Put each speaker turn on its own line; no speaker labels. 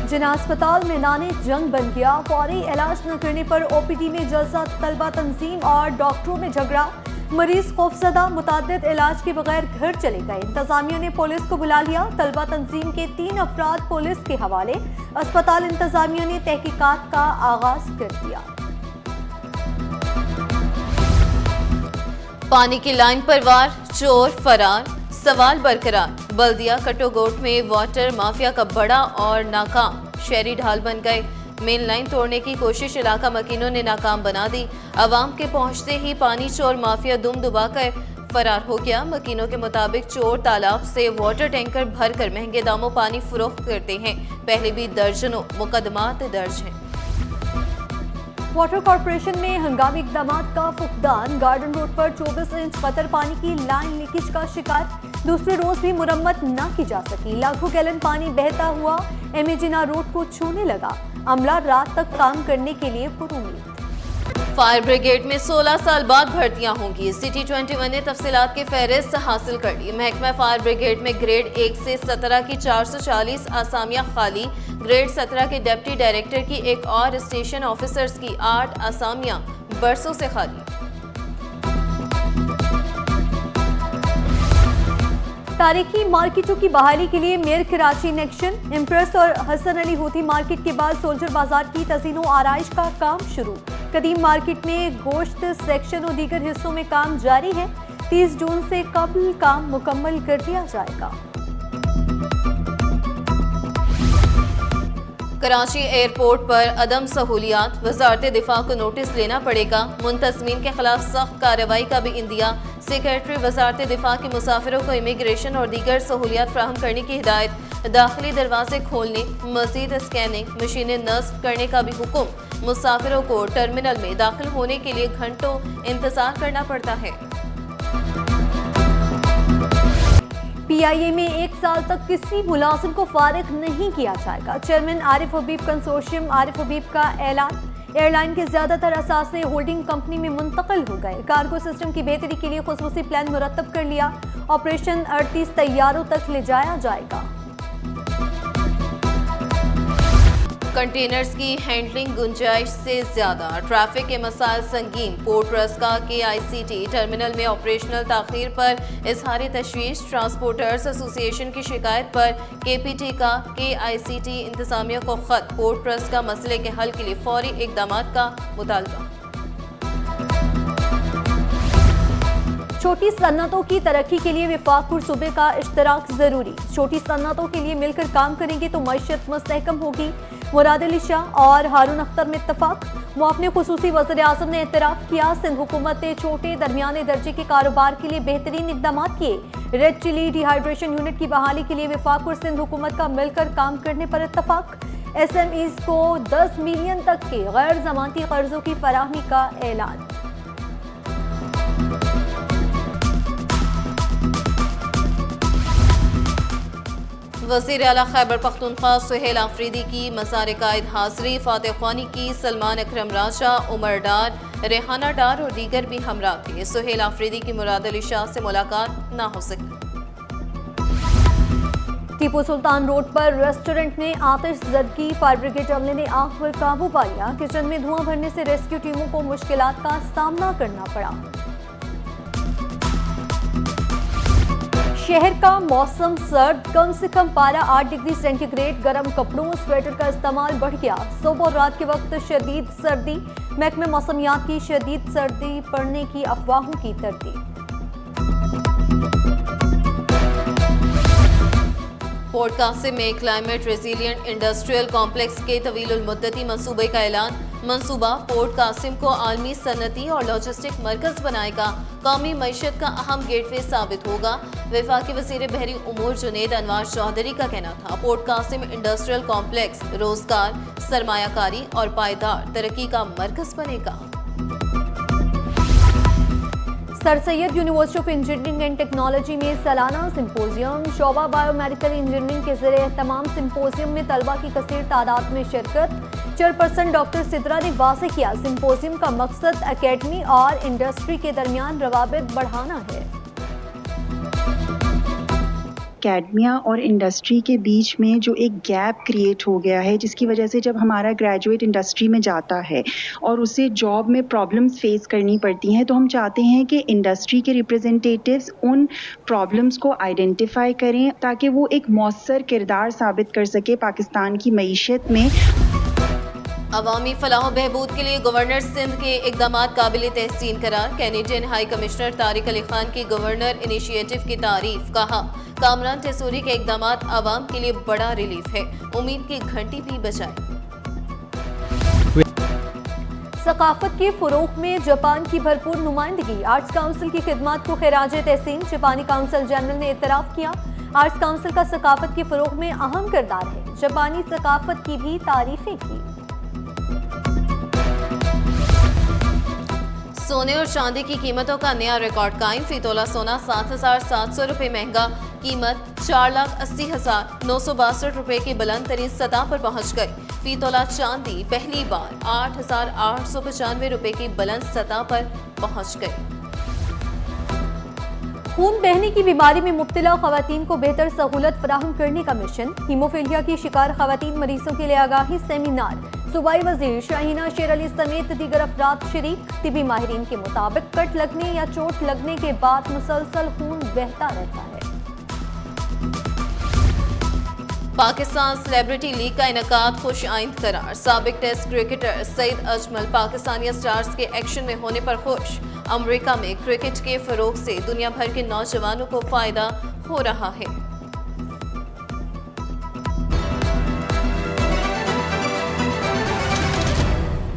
जिना अस्पताल मैदान जंग बन गया। फौरी इलाज न करने पर ओपीडी में जलसा, तलबा तंजीम और डॉक्टरों में झगड़ा। मरीज खौफजदा, मुताद्दिद इलाज के बगैर घर चले गए। इंतजामिया ने पुलिस को बुला लिया। तलबा तंजीम के 3 अफराद पुलिस के हवाले। अस्पताल इंतजामिया ने तहकीकात का आगाज कर दिया।
पानी की लाइन पर वार, चोर फरार, सवाल बरकरार। बल्दिया कटोगोट में वाटर माफिया का बड़ा और नाकाम शहरी ढाल बन गए। मेन लाइन तोड़ने की कोशिश इलाका मकीनों ने नाकाम बना दी। अवाम के पहुंचते ही पानी चोर माफिया दुम दुबाकर फरार हो गया। मकीनों के मुताबिक चोर तालाब से वाटर टैंकर भरकर महंगे दामों पानी फरोख्त करते हैं। पहले भी दर्जनों मुकदमात दर्ज हैं।
वाटर कॉर्पोरेशन में हंगामी इक़दामात का फुकदान। गार्डन रोड पर 24 इंच कतर पानी की लाइन लीकेज का शिकार। दूसरे रोज भी मुरम्मत न की जा सकी। लाखों गैलन पानी बहता हुआ एमए जिना रोड को छूने लगा। अमला रात तक काम करने के लिए पुरुमीद।
फायर ब्रिगेड में 16 साल बाद भर्तियां होंगी। सिटी 21 ने तफसीलात की फहरिस्त हासिल कर ली। महकमा फायर ब्रिगेड में ग्रेड 1 से 17 की 440 आसामियां खाली। ग्रेड 17 के डिप्टी डायरेक्टर की एक और स्टेशन ऑफिसर्स की 8 आसामियां बरसों से खाली।
तारीखी मार्केटों की बहाली के लिए mayor Karachi in action. Impress और हसन अली होती मार्केट के बाद सोल्जर बाजार की तज़ीनो आराइश का काम शुरू। कदीम मार्केट में गोश्त सेक्शन और दीगर हिस्सों में काम जारी है। 30 जून से कबल काम मुकम्मल कर दिया जाएगा।
कराची एयरपोर्ट पर अदम सहूलियात, वजारत दिफा को नोटिस लेना पड़ेगा। मुंतजमीन के खिलाफ सख्त कार्रवाई का भी इंदिया। सेक्रेटरी वजारत दिफा के मुसाफिरों को इमिग्रेशन और दीगर सहूलियात फ्राहम करने की हिदायत। दाखिली दरवाजे खोलने, मजीद स्कैनिंग मशीनें नस्ब करने का भी हुक्म। मुसाफिरों को टर्मिनल में दाखिल होने के लिए घंटों इंतजार करना पड़ता है।
पीआईए में 1 साल तक किसी मुलाजिम को फारिग नहीं किया जाएगा। चेयरमैन आरिफ हबीब कंसोर्शियम आरिफ हबीब का ऐलान। एयरलाइन के ज्यादातर असासे होल्डिंग कंपनी में मुंतकिल हो गए। कार्गो सिस्टम की बेहतरी के लिए खुसूसी प्लान मुरतब कर लिया। ऑपरेशन 38 तैयारों तक ले जाया जाएगा।
कंटेनर्स की हैंडलिंग गुंजाइश से ज्यादा, ट्रैफिक के मसाइल संगीन। पोर्ट ट्रस्ट का केआईसीटी टर्मिनल में ऑपरेशनल ताखीर पर इजहार तशवीश। ट्रांसपोर्टर्स एसोसिएशन की शिकायत पर केपीटी का केआईसीटी इंतजामिया को खत। पोर्ट ट्रस्ट का मसले के हल के लिए फौरी इक़दामात का मुतालबा।
छोटी सन्नतों की तरक्की के लिए वफाकपुर सूबे का इश्तराक जरूरी। छोटी सन्नतों के लिए मिलकर काम करेंगे तो मईशत मुस्तहकम होगी। मुराद अली शाह और हारून अख्तर में इत्तफाक। मुआवने खुसूसी वज़ीर आज़म ने एतराफ़ किया। सिंध हुकूमत ने छोटे दरमियाने दर्जे के कारोबार के लिए बेहतरीन इक़दाम किए। रेड चिली डिहाइड्रेशन यूनिट की बहाली के लिए वफाक और सिंध हुकूमत का मिलकर काम करने पर इत्तफाक। SMEs को 10 मिलियन तक के गैर ज़मानती कर्जों की फराहमी का ऐलान।
वज़ीर आला खैबर पख्तूनख्वा सुहेल आफरीदी की मज़ार कायद हाज़री। फातिह ख्वानी की सलमान अकरम राजा, उमर डार, रेहाना डार और दीगर भी हमरा थे। सुहेल आफरीदी की मुराद अली शाह से मुलाकात ना हो सकी।
टीपू सुल्तान रोड पर रेस्टोरेंट में आतिश ज़दगी। फायर ब्रिगेड अमले ने आग पर काबू पा लिया। किचन में धुआं भरने से रेस्क्यू टीमों को मुश्किलात का सामना करना पड़ा। शहर का मौसम सर्द, कम से कम पारा 8 डिग्री सेंटीग्रेड। गर्म कपड़ों स्वेटर का इस्तेमाल बढ़ गया। सुबह और रात के वक्त शदीद सर्दी। महकमे मौसमियात की शदीद सर्दी पड़ने की अफवाहों की तरदीद।
पोर्ट कासिम में क्लाइमेट रेजिलिएंट इंडस्ट्रियल कॉम्प्लेक्स के तवील मुद्दती मंसूबे का ऐलान। मंसूबा पोर्ट कासिम को आलमी सनती और लॉजिस्टिक मरकज बनाएगा। कौमी मईशत का अहम गेटवे साबित होगा। वफाकी वज़ीर बहरी उमूर जुनेद अनवार चौधरी का कहना था, पोर्ट कासिम इंडस्ट्रियल कॉम्प्लेक्स रोजगार, सरमायाकारी और पायदार तरक्की का मरकज बनेगा।
Sir Syed university of engineering and technology में सालाना सिंपोजियम। शोबा बायोमेडिकल इंजीनियरिंग के ज़रिए तमाम सिंपोजियम में तलबा की कसीर तादाद में शिरकत। चेयरपर्सन डॉक्टर सिद्रा ने वाज़ेह किया, सिंपोजियम का मकसद एकेडमी और इंडस्ट्री के दरमियान रवाबित बढ़ाना है।
एकेडमिया और इंडस्ट्री के बीच में जो एक गैप क्रिएट हो गया है, जिसकी वजह से जब हमारा ग्रेजुएट इंडस्ट्री में जाता है और उसे जॉब में प्रॉब्लम्स फेस करनी पड़ती हैं, तो हम चाहते हैं कि इंडस्ट्री के रिप्रेजेंटेटिव्स उन प्रॉब्लम्स को आइडेंटिफाई करें ताकि वो एक मौसर किरदार साबित कर सके पाकिस्तान की मईशत में।
अवामी फलाह बहबूद के लिए गवर्नर सिंध के इकदाम काबिल तहसीन करार। Canadian high commissioner Tariq Ali Khan की गवर्नर इनिशिएटिव की तारीफ। कहा, कामरान टेसूरी के इकदाम आवाम के लिए बड़ा रिलीफ है, उम्मीद की घंटी भी बजाए।
सकाफत के फरोग में जापान की भरपूर नुमाइंदगी। आर्ट्स काउंसिल की खिदमत को खिराज तहसीन। जापानी काउंसिल जनरल ने इतराफ़ किया, आर्ट्स काउंसिल का सकाफत के फरोग में अहम किरदार है। जापानी सकाफत की भी तारीफें की।
सोने और चांदी की कीमतों का नया रिकॉर्ड कायम। फी तोला सोना 7,700 रुपये महंगा, कीमत 4,80,962 रुपये की बुलंद तरीन सतह पर पहुंच गई। फी तोला चांदी पहली बार 8,895 रुपये की बुलंद सतह पर पहुंच गई।
खून बहने की बीमारी में मुब्तला खवातीन को बेहतर सहूलत फराहम करने का मिशन। हीमोफीलिया की शिकार खवातीन मरीजों के लिए आगाही सेमिनार। सूबाई वजीर शाहीना शेर अली समेत दीगर अफराद शरीक। तिबी माहिरीन के मुताबिक कट लगने या चोट लगने के बाद मुसलसल खून बहता रहता है।
पाकिस्तान सेलिब्रिटी लीग का इनकाद खुश आइंद करार। साबिक test cricketer Saeed Ajmal Pakistani stars के एक्शन में होने पर खुश। अमेरिका में क्रिकेट के फरोग से दुनिया भर के नौजवानों को फायदा हो रहा है।